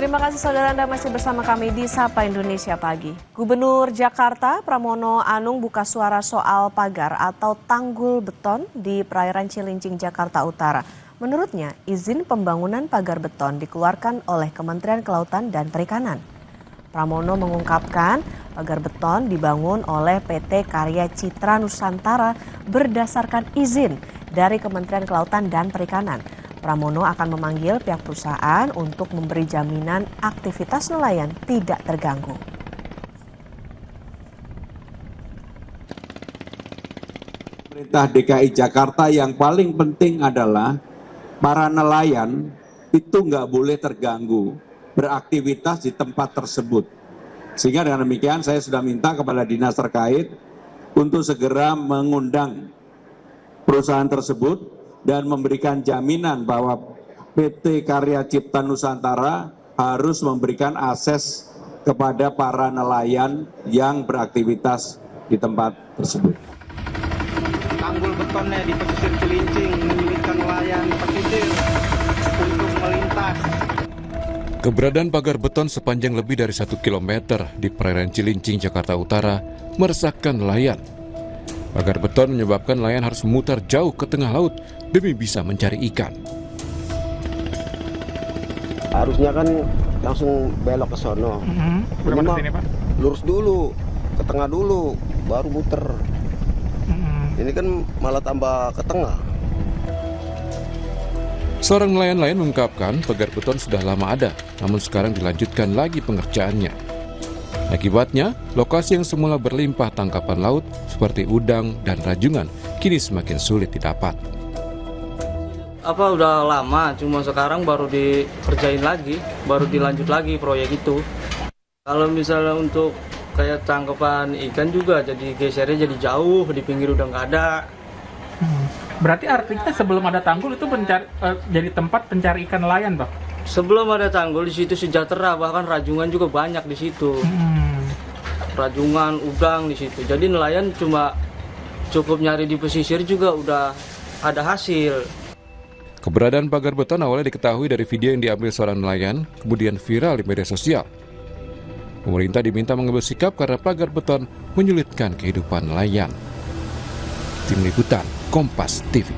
Terima kasih saudara, Anda masih bersama kami di Sapa Indonesia Pagi. Gubernur Jakarta Pramono Anung buka suara soal pagar atau tanggul beton di perairan Cilincing, Jakarta Utara. Menurutnya, izin pembangunan pagar beton dikeluarkan oleh Kementerian Kelautan dan Perikanan. Pramono mengungkapkan pagar beton dibangun oleh PT Karya Citra Nusantara berdasarkan izin dari Kementerian Kelautan dan Perikanan. Pramono akan memanggil pihak perusahaan untuk memberi jaminan aktivitas nelayan tidak terganggu. Pemerintah DKI Jakarta yang paling penting adalah para nelayan itu nggak boleh terganggu beraktivitas di tempat tersebut. Sehingga dengan demikian saya sudah minta kepada dinas terkait untuk segera mengundang perusahaan tersebut dan memberikan jaminan bahwa PT Karya Cipta Nusantara harus memberikan akses kepada para nelayan yang beraktivitas di tempat tersebut. Tanggul betonnya di pesisir Cilincing menyulitkan nelayan pesisir untuk melintas. Keberadaan pagar beton sepanjang lebih dari 1 km di perairan Cilincing, Jakarta Utara meresahkan nelayan. Pagar beton menyebabkan nelayan harus memutar jauh ke tengah laut demi bisa mencari ikan. Harusnya kan langsung belok ke sono. Berapa ini, Pak? Lurus dulu, ke tengah dulu, baru muter. Ini kan malah tambah ke tengah. Seorang nelayan lain mengungkapkan pagar beton sudah lama ada, namun sekarang dilanjutkan lagi pengerjaannya. Akibatnya, lokasi yang semula berlimpah tangkapan laut seperti udang dan rajungan kini semakin sulit didapat. Udah lama, cuma sekarang baru dikerjain lagi, baru dilanjut lagi proyek itu. Kalau misalnya untuk kayak tangkapan ikan juga jadi gesernya jadi jauh, di pinggir udah nggak ada. Berarti artinya sebelum ada tanggul itu jadi tempat pencari ikan nelayan, Bang? Sebelum ada tanggul di situ sejahtera, bahkan rajungan juga banyak di situ. Rajungan, udang di situ. Jadi nelayan cuma cukup nyari di pesisir juga udah ada hasil. Keberadaan pagar beton awalnya diketahui dari video yang diambil seorang nelayan, kemudian viral di media sosial. Pemerintah diminta mengambil sikap karena pagar beton menyulitkan kehidupan nelayan. Tim Liputan Kompas TV.